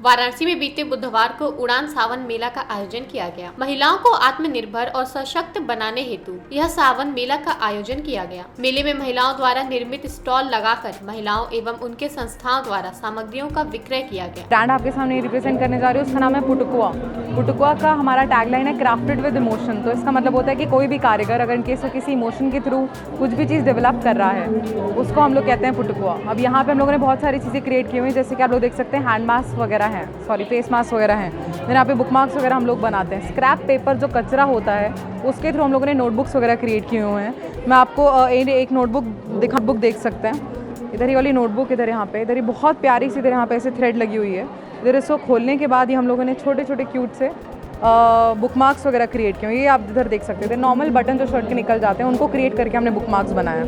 वाराणसी में बीते बुधवार को उड़ान सावन मेला का आयोजन किया गया। महिलाओं को आत्मनिर्भर और सशक्त बनाने हेतु यह सावन मेला का आयोजन किया गया। मेले में महिलाओं द्वारा निर्मित स्टॉल लगाकर महिलाओं एवं उनके संस्थाओं द्वारा सामग्रियों का विक्रय किया गया। ब्रांड आपके सामने रिप्रेजेंट करने जा रही हूँ, उसका नाम है पुटुकुआ। पुटुकुआ का हमारा टैगलाइन है क्राफ्टेड विद इमोशन। तो इसका मतलब होता है कि कोई भी कारीगर अगर इनकेस किसी इमोशन के थ्रू कुछ भी चीज़ डेवलप कर रहा है उसको हम लोग कहते हैं पुटुकुआ। अब यहाँ पे हम लोगों ने बहुत सारी चीज़ें क्रिएट की हुई हैं, जैसे कि आप लोग देख सकते हैं हैंड मास्क वगैरह हैं, फेस मास्क वगैरह हैं। फिर यहाँ पे बुक मार्क्स वगैरह हम लोग बनाते हैं। स्क्रैप पेपर जो कचरा होता है उसके थ्रू हम लोगों ने नोटबुक्स वगैरह क्रिएट किए हुए हैं। मैं आपको एक नोटबुक देख सकते हैं। इधर ये वाली नोटबुक, इधर यहाँ पे, इधर ये बहुत प्यारी सी इधर यहाँ पे ऐसे थ्रेड लगी हुई है। इधर इसको खोलने के बाद ही हम लोगों ने छोटे छोटे क्यूट से बुक मार्क्स वगैरह क्रिएट किए। ये आप इधर देख सकते हैं। नॉर्मल बटन जो शर्ट के निकल जाते हैं उनको क्रिएट करके हमने बुक मार्क्स बनाया।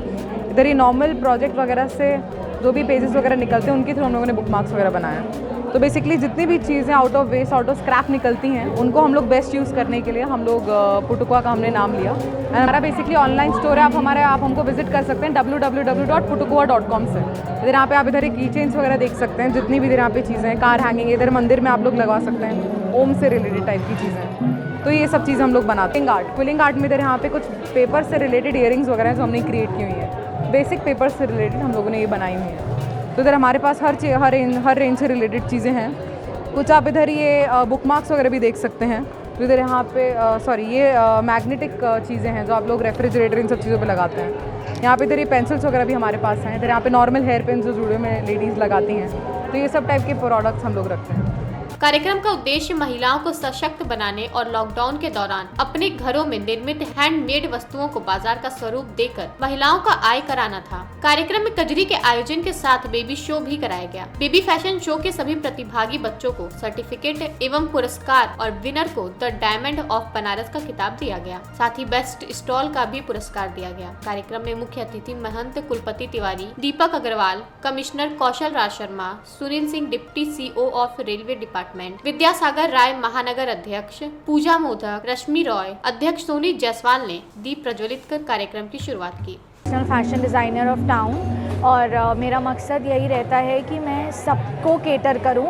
इधर ये नॉर्मल प्रोजेक्ट वगैरह से जो भी पेजेस वगैरह निकलते हैं उनके थ्रू हम लोगों ने बुक मार्क्स वगैरह बनाया। तो बेसिकली जितनी भी चीज़ें out of waste, out of scrap निकलती हैं उनको हम लोग बेस्ट यूज़ करने के लिए हम लोग पुटुकुआ का हमने नाम लिया। एंड हमारा बेसिकली ऑनलाइन स्टोर है। आप हमको विजिट कर सकते हैं www.putukua.com से। इधर यहाँ पे आप इधर की चेन्स वगैरह देख सकते हैं, जितनी भी इधर यहाँ पे चीज़ें हैं, कार हैंगिंग, इधर मंदिर में आप लोग लगवा सकते हैं, ओम से रिलेटेड टाइप की चीज़ें। तो ये सब चीज़ हम लोग बनाते हैं। क्विलिंग आर्ट में इधर यहाँ पे कुछ पेपर से रिलेटेड ईयरिंग्स वगैरह जो हमने क्रिएट की हुई है, बेसिक पेपर से रिलेटेड हम लोगों ने ये बनाई हुई है। तो इधर हमारे पास हर रेंज से रिलेटेड चीज़ें हैं। कुछ आप इधर ये बुक मार्क्स वगैरह भी देख सकते हैं। तो इधर यहाँ पे ये मैग्नेटिक चीज़ें हैं जो आप लोग रेफ्रिजरेटर इन सब चीज़ों पे लगाते हैं। यहाँ पे इधर ये पेंसिल्स वगैरह भी हमारे पास हैं। इधर यहाँ पे नॉर्मल हेयर पेन जो जूड़े में लेडीज़ लगाती हैं। तो ये सब टाइप के प्रोडक्ट्स हम लोग रखते हैं। कार्यक्रम का उद्देश्य महिलाओं को सशक्त बनाने और लॉकडाउन के दौरान अपने घरों में निर्मित हैंडमेड वस्तुओं को बाजार का स्वरूप देकर महिलाओं का आय कराना था। कार्यक्रम में कजरी के आयोजन के साथ बेबी शो भी कराया गया। बेबी फैशन शो के सभी प्रतिभागी बच्चों को सर्टिफिकेट एवं पुरस्कार और विनर को द डायमंड ऑफ बनारस का खिताब दिया गया। साथ ही बेस्ट स्टॉल का भी पुरस्कार दिया गया। कार्यक्रम में मुख्य अतिथि महंत कुलपति Tiwari, Deepak Agarwal, commissioner Kaushal Raj Sharma, Sunil Singh deputy CO of railway department, Vidyasagar Rai महानगर अध्यक्ष, पूजा मोदक, रश्मि रॉय अध्यक्ष, सोनी जायसवाल ने दीप प्रज्वलित कर कार्यक्रम की शुरुआत की। फैशन डिज़ाइनर ऑफ टाउन और मेरा मकसद यही रहता है कि मैं सबको केटर करूं,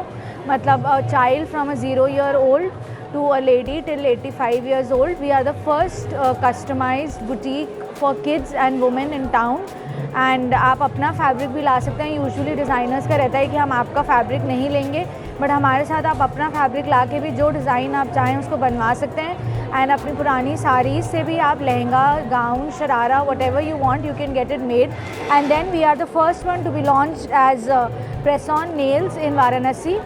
मतलब child from a 0 year old to a lady till 85 years old. We are the first customized boutique for kids and women in town. And आप अपना फैब्रिक भी ला सकते हैं। यूजुअली डिज़ाइनर्स का रहता है कि हम आपका फैब्रिक नहीं लेंगे, बट हमारे साथ आप अपना फैब्रिक ला के भी जो डिज़ाइन आप चाहें उसको बनवा सकते हैं। एंड अपनी पुरानी साड़ीज़ से भी आप lehenga, gown, sharara, whatever you want, you can get it made. And then we are the first one to be launch as press on nails in Varanasi.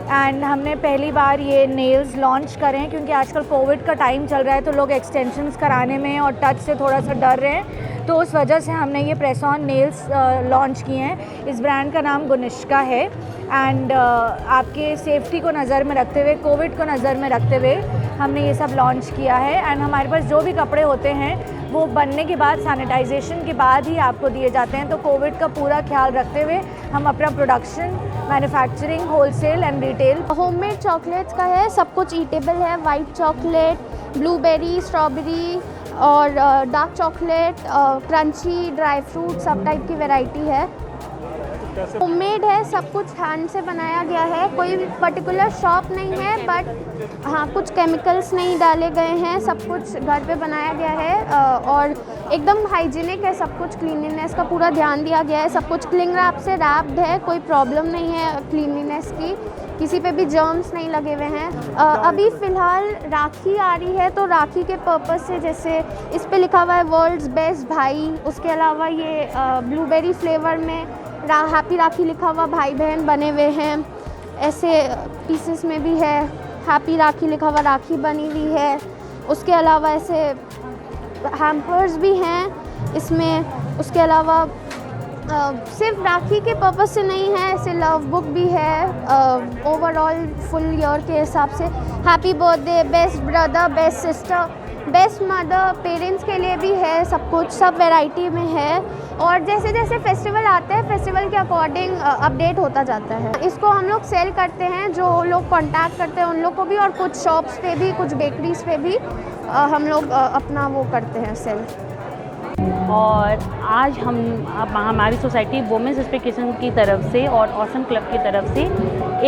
And हमने पहली बार ये नेल्स लॉन्च करे हैं क्योंकि आजकल कोविड का टाइम चल रहा है तो लोग एक्सटेंशंस कराने में और टच से थोड़ा सा डर रहे हैं, तो उस वजह से हमने ये प्रेस ऑन नेल्स लॉन्च किए हैं। इस ब्रांड का नाम गुनिष्का है। एंड आपके सेफ्टी को नज़र में रखते हुए, कोविड को नज़र में रखते हुए हमने ये सब लॉन्च किया है। एंड हमारे पास जो भी कपड़े होते हैं वो बनने के बाद, सैनिटाइजेशन के बाद ही आपको दिए जाते हैं। तो कोविड का पूरा ख्याल रखते हुए हम अपना production, manufacturing, wholesale and retail. Homemade chocolates का है, सब कुछ ईटेबल है। वाइट चॉकलेट, ब्लूबेरी, स्ट्रॉबेरी और dark chocolate, crunchy, dry fruit, सब टाइप की वैरायटी है। होममेड है, सब कुछ हैंड से बनाया गया है। कोई पर्टिकुलर शॉप नहीं है, बट हाँ, कुछ केमिकल्स नहीं डाले गए हैं, सब कुछ घर पे बनाया गया है और एकदम हाइजीनिक है। सब कुछ क्लीनलीनेस का पूरा ध्यान दिया गया है। सब कुछ क्लिंग रैप से रैप्ड है, कोई प्रॉब्लम नहीं है क्लीनलीनेस की, किसी पे भी जर्म्स नहीं लगे हुए हैं। अभी फ़िलहाल राखी आ रही है, तो राखी के पर्पज़ से जैसे इस पे लिखा हुआ है वर्ल्ड्स बेस्ट भाई, उसके अलावा ये ब्लूबेरी फ्लेवर में हैप्पी राखी लिखा हुआ भाई बहन बने हुए हैं। ऐसे पीसेस में भी है हैप्पी राखी लिखा हुआ राखी बनी हुई है। उसके अलावा ऐसे हैम्पर्स भी हैं इसमें। उसके अलावा सिर्फ राखी के पर्पज़ से नहीं है, ऐसे लव बुक भी है ओवरऑल फुल ईयर के हिसाब से। Happy birthday, best brother, best sister, best mother, parents के लिए भी है। सब कुछ सब वैरायटी में है और जैसे जैसे फेस्टिवल आते हैं फेस्टिवल के अकॉर्डिंग अपडेट होता जाता है। इसको हम लोग सेल करते हैं, जो लोग कांटेक्ट करते हैं उन लोग को भी, और कुछ शॉप्स पे भी, कुछ बेकरीज पे भी हम लोग अपना वो करते हैं सेल। और आज हमारी सोसाइटी वुमेन्स एसोसिएशन की तरफ से और ऑसम क्लब की तरफ से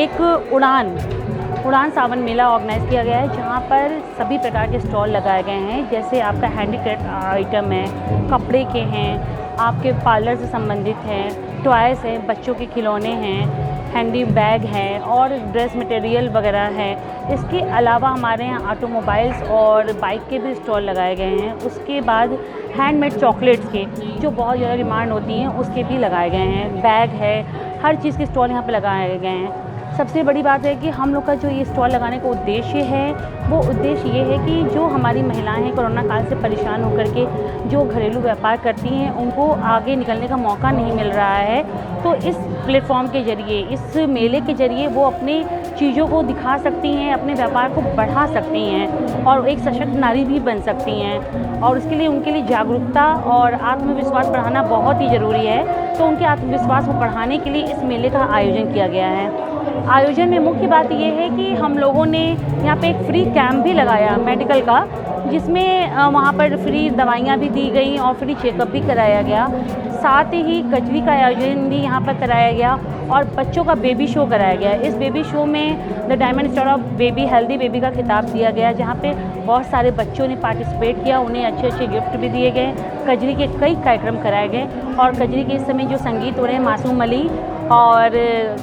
एक उड़ान सावन मेला ऑर्गेनाइज़ किया गया है, जहाँ पर सभी प्रकार के स्टॉल लगाए गए हैं। जैसे आपका हैंडीक्राफ्ट आइटम है, कपड़े के हैं, आपके पार्लर से संबंधित हैं, टॉयज़ हैं, बच्चों के खिलौने हैं, हैंडी बैग हैं और ड्रेस मटेरियल वगैरह है। इसके अलावा हमारे यहाँ ऑटोमोबाइल्स और बाइक के भी स्टॉल लगाए गए हैं। उसके बाद हैंडमेड चॉकलेट्स के जो बहुत ज़्यादा डिमांड होती हैं उसके भी लगाए गए हैं। बैग है, हर चीज़ के स्टॉल यहाँ पे लगाए गए हैं। सबसे बड़ी बात है कि हम लोग का जो ये स्टॉल लगाने का उद्देश्य है, वो उद्देश्य ये है कि जो हमारी महिलाएं हैं कोरोना काल से परेशान होकर के जो घरेलू व्यापार करती हैं, उनको आगे निकलने का मौका नहीं मिल रहा है। तो इस प्लेटफॉर्म के ज़रिए, इस मेले के ज़रिए वो अपनी चीज़ों को दिखा सकती हैं, अपने व्यापार को बढ़ा सकती हैं और एक सशक्त नारी भी बन सकती हैं। और उसके लिए उनके लिए जागरूकता और आत्मविश्वास बढ़ाना बहुत ही ज़रूरी है। तो उनके आत्मविश्वास को बढ़ाने के लिए इस मेले का आयोजन किया गया है। आयोजन में मुख्य बात ये है कि हम लोगों ने यहाँ पे एक फ्री कैंप भी लगाया मेडिकल का, जिसमें वहाँ पर फ्री दवाइयाँ भी दी गई और फ्री चेकअप भी कराया गया। साथ ही कजरी का आयोजन भी यहाँ पर कराया गया और बच्चों का बेबी शो कराया गया। इस बेबी शो में the diamond star of baby healthy baby का खिताब दिया गया, जहाँ पे बहुत सारे बच्चों ने पार्टिसिपेट किया, उन्हें अच्छे अच्छे गिफ्ट भी दिए गए। कजरी के कई कार्यक्रम कराए गए और कजरी के इस समय जो संगीत हो रहे हैं मासूम अली और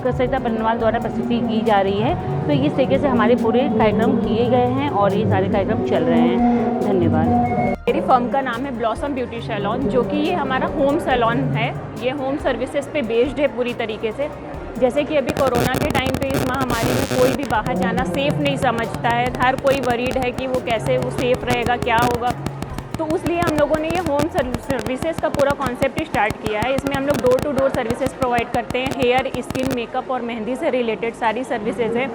सरिता बन्नवाल द्वारा प्रस्तुति की जा रही है। तो इस तरीके से हमारे पूरे कार्यक्रम किए गए हैं और ये सारे कार्यक्रम चल रहे हैं। धन्यवाद। मेरी फर्म का नाम है ब्लॉसम ब्यूटी सैलून, जो कि ये हमारा होम सैलून है। ये होम सर्विसेज पे बेस्ड है पूरी तरीके से। जैसे कि अभी कोरोना के टाइम पे इस महामारी में कोई भी बाहर जाना सेफ़ नहीं समझता है, हर कोई वरीड है कि वो कैसे वो सेफ़ रहेगा, क्या होगा। तो इसलिए हम लोगों ने ये होम सर्विसेज का पूरा कॉन्सेप्ट स्टार्ट किया है। इसमें हम लोग door to door services provide करते हैं। हेयर, स्किन, मेकअप और मेहंदी से रिलेटेड सारी सर्विसेज हैं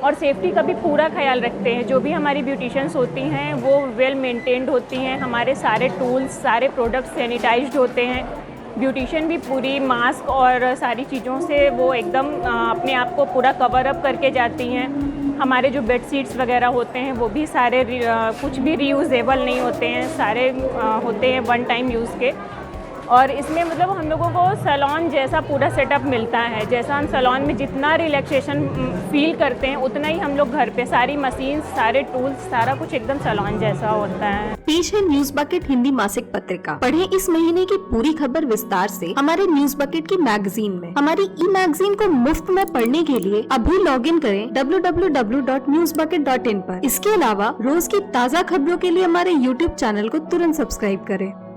और सेफ्टी का भी पूरा ख्याल रखते हैं। जो भी हमारी ब्यूटिशियंस होती हैं वो वेल मेंटेन्ड होती हैं। हमारे सारे टूल्स, सारे प्रोडक्ट्स सैनिटाइज्ड होते हैं। ब्यूटिशियन भी पूरी मास्क और सारी चीज़ों से वो एकदम अपने आप को पूरा कवर अप करके जाती हैं। हमारे जो बेड शीट्स वगैरह होते हैं वो भी सारे कुछ भी रीयूजेबल नहीं होते हैं, सारे होते हैं वन टाइम यूज़ के। और इसमें मतलब हम लोगों को सैलून जैसा पूरा सेटअप मिलता है। जैसा हम सैलून में जितना रिलैक्सेशन फील करते हैं उतना ही हम लोग घर पे सारी मशीन, सारे टूल्स, सारा कुछ एकदम सैलून जैसा होता है। पेश है न्यूज बकेट हिंदी मासिक पत्रिका। पढ़ें इस महीने की पूरी खबर विस्तार से हमारे न्यूज बकेट की मैगजीन में। हमारी ई मैगजीन को मुफ्त में पढ़ने के लिए अभी लॉग इन करें www.newsbucket.in पर। इसके अलावा रोज की ताज़ा खबरों के लिए हमारे YouTube चैनल को तुरंत सब्सक्राइब करें।